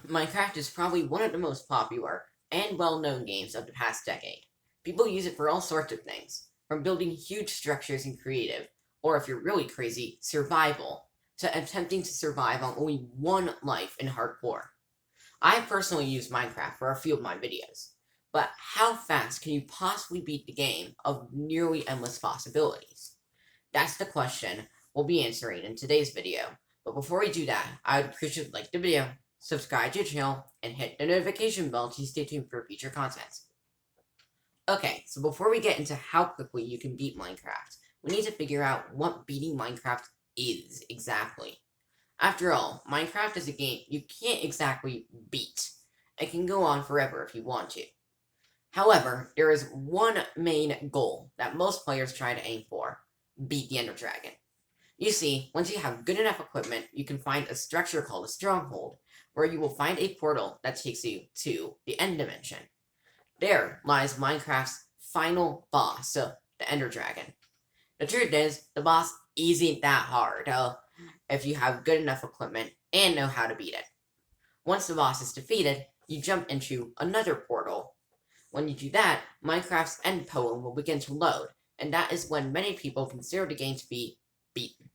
Minecraft is probably one of the most popular and well-known games of the past decade. People use it for all sorts of things, from building huge structures in creative, or if you're really crazy, survival, to attempting to survive on only one life in hardcore. I personally use Minecraft for a few of my videos, but how fast can you possibly beat the game of nearly endless possibilities? That's the question we'll be answering in today's video. But before we do that, I would appreciate if you like the video, subscribe to the channel, and hit the notification bell to stay tuned for future content. Okay, so before we get into how quickly you can beat Minecraft, we need to figure out what beating Minecraft is exactly. After all, Minecraft is a game you can't exactly beat. It can go on forever if you want to. However, there is one main goal that most players try to aim for: beat the Ender Dragon. You see, once you have good enough equipment, you can find a structure called a stronghold, where you will find a portal that takes you to the end dimension. There lies Minecraft's final boss, so the Ender Dragon. The truth is, the boss isn't that hard, if you have good enough equipment and know how to beat it. Once the boss is defeated, you jump into another portal. When you do that, Minecraft's end poem will begin to load, and that is when many people consider the game to be beaten.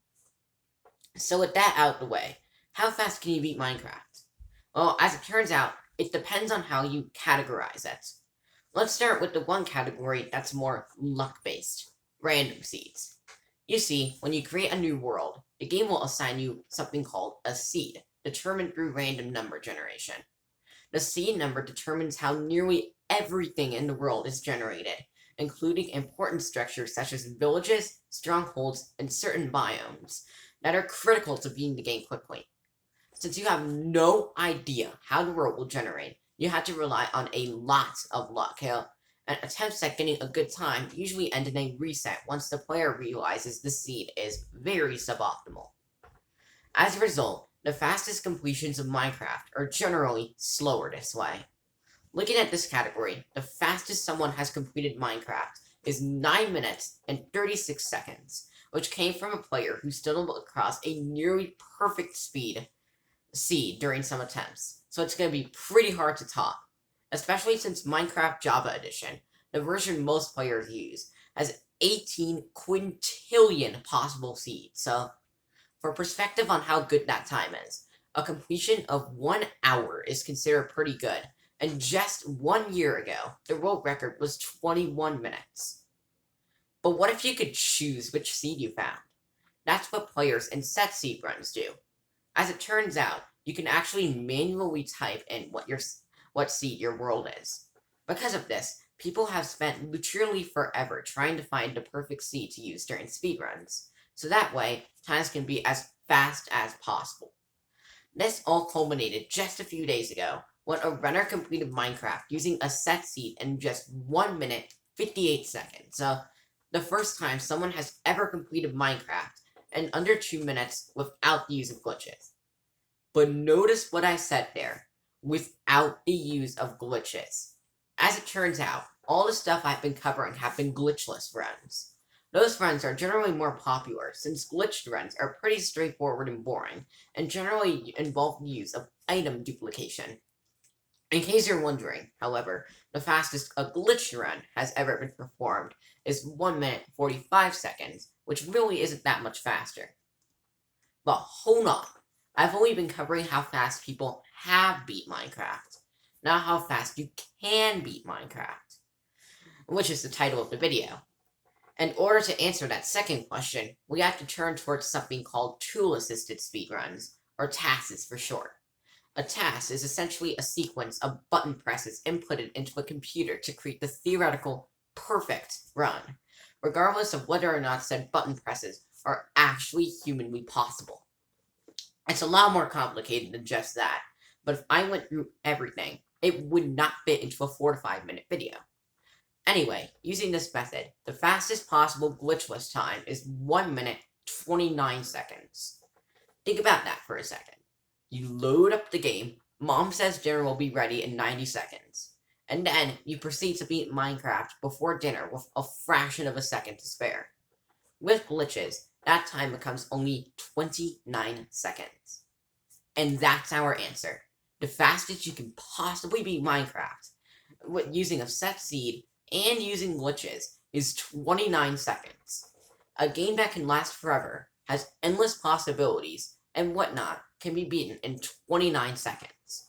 So with that out of the way, how fast can you beat Minecraft? Well, as it turns out, it depends on how you categorize it. Let's start with the one category that's more luck-based: random seeds. You see, when you create a new world, the game will assign you something called a seed, determined through random number generation. The seed number determines how nearly everything in the world is generated, including important structures such as villages, strongholds, and certain biomes that are critical to beating the game quickly. Since you have no idea how the world will generate, you have to rely on a lot of luck, and attempts at getting a good time usually end in a reset once the player realizes the seed is very suboptimal. As a result, the fastest completions of Minecraft are generally slower this way. Looking at this category, the fastest someone has completed Minecraft is 9 minutes and 36 seconds, which came from a player who stumbled across a nearly perfect seed during some attempts, so it's going to be pretty hard to top, especially since Minecraft Java Edition, the version most players use, has 18 quintillion possible seeds. So, for perspective on how good that time is, a completion of 1 hour is considered pretty good, and just 1 year ago, the world record was 21 minutes. But what if you could choose which seed you found? That's what players in set seed runs do. As it turns out, you can actually manually type in what seed your world is. Because of this, people have spent literally forever trying to find the perfect seed to use during speedruns, so that way, times can be as fast as possible. This all culminated just a few days ago when a runner completed Minecraft using a set seed in just 1 minute 58 seconds. So, the first time someone has ever completed Minecraft in under 2 minutes without the use of glitches. But notice what I said there: without the use of glitches. As it turns out, all the stuff I've been covering have been glitchless runs. Those runs are generally more popular since glitched runs are pretty straightforward and boring, and generally involve the use of item duplication. In case you're wondering, however, the fastest a glitched run has ever been performed is 1 minute 45 seconds, which really isn't that much faster. But hold on, I've only been covering how fast people have beat Minecraft, not how fast you can beat Minecraft, which is the title of the video. In order to answer that second question, we have to turn towards something called tool-assisted speedruns, or TASes for short. A TAS is essentially a sequence of button presses inputted into a computer to create the theoretical perfect run, regardless of whether or not said button presses are actually humanly possible. It's a lot more complicated than just that, but if I went through everything, it would not fit into a 4 to 5 minute video. Anyway, using this method, the fastest possible glitchless time is 1 minute 29 seconds. Think about that for a second. You load up the game, mom says dinner will be ready in 90 seconds, and then you proceed to beat Minecraft before dinner with a fraction of a second to spare. With glitches, that time becomes only 29 seconds. And that's our answer. The fastest you can possibly beat Minecraft with using a set seed and using glitches is 29 seconds. A game that can last forever, has endless possibilities, and whatnot can be beaten in 29 seconds.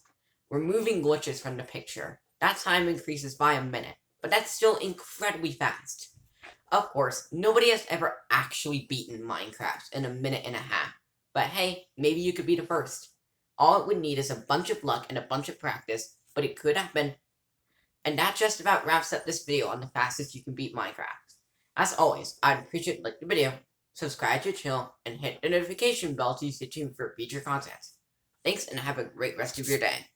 Removing glitches from the picture, that time increases by a minute, but that's still incredibly fast. Of course, nobody has ever actually beaten Minecraft in a minute and a half, but hey, maybe you could be the first. All it would need is a bunch of luck and a bunch of practice, but it could happen. And that just about wraps up this video on the fastest you can beat Minecraft. As always, I'd appreciate you like the video, subscribe to the channel, and hit the notification bell to stay tuned for future content. Thanks and have a great rest of your day.